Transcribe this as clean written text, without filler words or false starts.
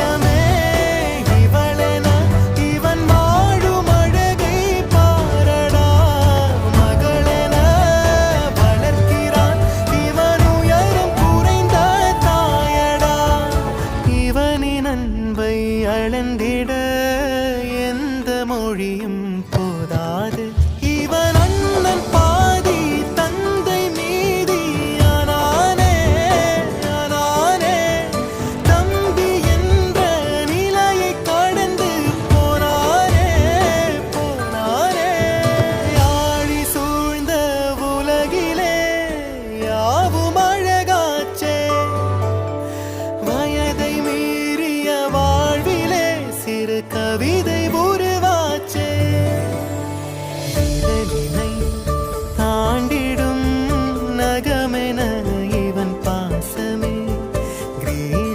உலகமே இவளென இவன் வாழும் அழகை பாரடா மகளென வளர்க்கிறான் இவன் உயரம் குறைந்த தாயடா இவனின் அன்பை அளந்திட எந்த மொழியும் போதாது இவன் அண்ணன் பாதி தந்தை மீதி ஆனானே தம்பி என்ற நிலையை கடந்து போனானே ஆழி சூழ்ந்த உலகிலே யாவும் அழகாச்சே வயதை மீறிய வாழ்விலே சிறு கவிதை